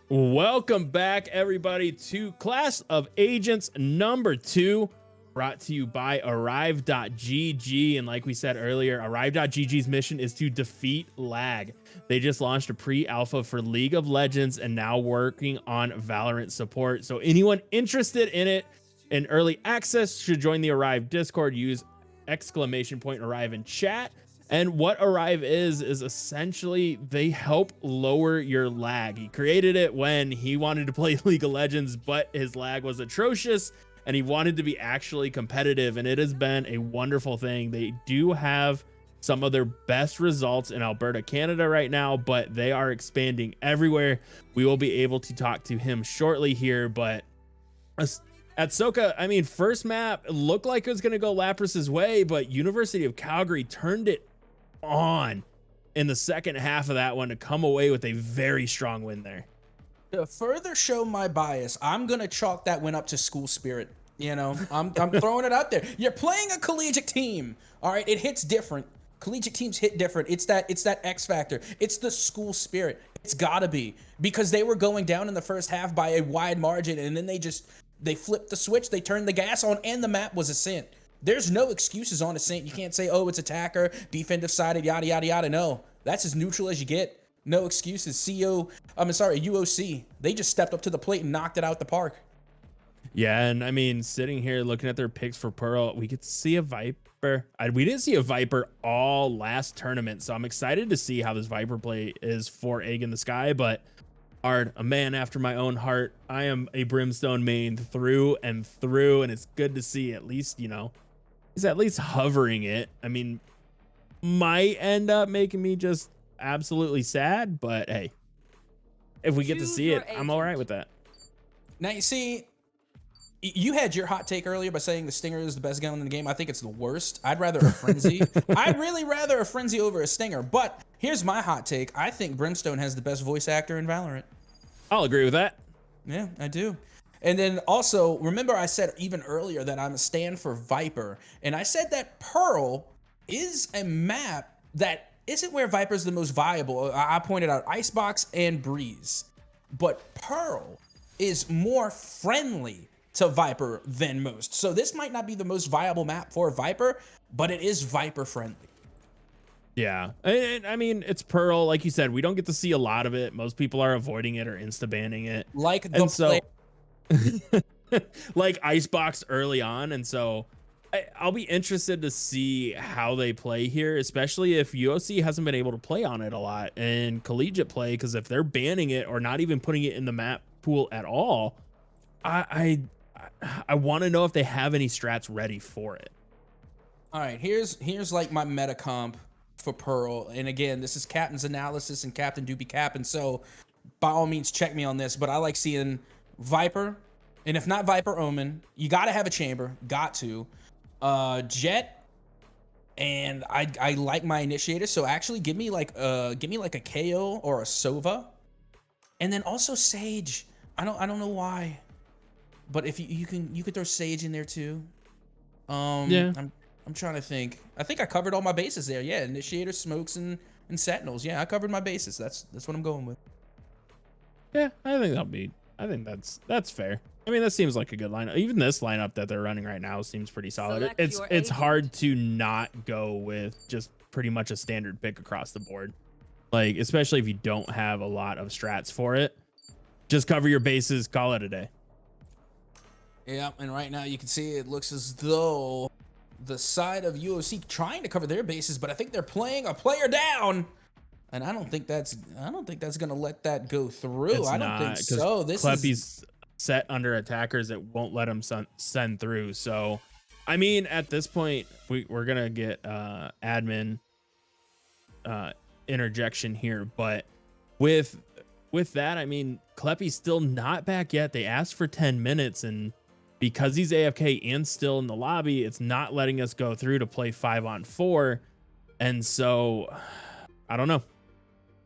Welcome back, everybody, to Class of Agents number 2, brought to you by Arrive.gg. And like we said earlier, Arrive.gg's mission is to defeat lag. They just launched a pre-alpha for League of Legends and now working on Valorant support. So anyone interested in it in early access should join the Arrive Discord. Use !Arrive in chat. And what Arrive is essentially they help lower your lag. He created it when he wanted to play League of Legends, but his lag was atrocious and he wanted to be actually competitive, and it has been a wonderful thing. They do have some of their best results in Alberta, Canada right now, but they are expanding everywhere. We will be able to talk to him shortly here, but at Soka, I mean, first map looked like it was going to go Lapras's way, but University of Calgary turned it on in the second half of that one to come away with a very strong win there. To further show my bias, I'm gonna chalk that win up to school spirit. I'm throwing it out there. You're playing a collegiate team, all right? It hits different. Collegiate teams hit different. It's that X factor. It's the school spirit. It's gotta be, because they were going down in the first half by a wide margin, and then they flipped the switch, they turned the gas on, and the map was Ascent. There's no excuses on Ascent. You can't say, oh, it's attacker, defensive sided, yada, yada, yada. No, that's as neutral as you get. No excuses. UOC. They just stepped up to the plate and knocked it out the park. Yeah, and I mean, sitting here looking at their picks for Pearl, we get to see a Viper. We didn't see a Viper all last tournament, so I'm excited to see how this Viper play is for Egg in the Sky, but Ard, a man after my own heart. I am a Brimstone main through and through, and it's good to see at least, he's at least hovering it. I mean, might end up making me just absolutely sad, but hey, if we get to see it, I'm all right with that. Now, you see, you had your hot take earlier by saying the Stinger is the best gun in the game. I think it's the worst. I'd rather a Frenzy. I'd really rather a Frenzy over a Stinger. But here's my hot take. I think Brimstone has the best voice actor in Valorant. I'll agree with that. Yeah, I do. And then also, remember I said even earlier that I'm a stand for Viper. And I said that Pearl is a map that isn't where Viper's the most viable. I pointed out Icebox and Breeze, but Pearl is more friendly to Viper than most. So this might not be the most viable map for Viper, but it is Viper friendly. Yeah, and I mean, it's Pearl, like you said, we don't get to see a lot of it. Most people are avoiding it or insta banning it, Like the and so like Icebox early on. And so I'll be interested to see how they play here, especially if UOC hasn't been able to play on it a lot and collegiate play, because if they're banning it or not even putting it in the map pool at all, I want to know if they have any strats ready for it. All right, here's like my meta comp for Pearl. And again, this is Captain's analysis and Captain do be capping. So by all means, check me on this. But I like seeing Viper. And if not Viper, Omen. You got to have a chamber. Got to. Jet. And I like my initiator. So actually give me like a KO or a Sova. And then also Sage. I don't know why. But if you could throw Sage in there too. Yeah. I'm trying to think. I think I covered all my bases there. Yeah, initiator, smokes, and sentinels. Yeah, I covered my bases. That's what I'm going with. Yeah, I think that's fair. I mean, that seems like a good lineup. Even this lineup that they're running right now seems pretty solid. Select It's your it's agent. hard to not go with just pretty much a standard pick across the board. Like, especially if you don't have a lot of strats for it. Just cover your bases, call it a day. Yeah, and right now you can see it looks as though the side of UOC trying to cover their bases, but I think they're playing a player down. And I don't think that's gonna let that go through. It's I don't not, think 'cause so. This Kleppy's is set under attackers that won't let him send through. So, I mean, at this point, we're gonna get admin interjection here, but with that, I mean, Kleppy's still not back yet. They asked for 10 minutes, and because he's AFK and still in the lobby, it's not letting us go through to play 5-on-4. And so I don't know.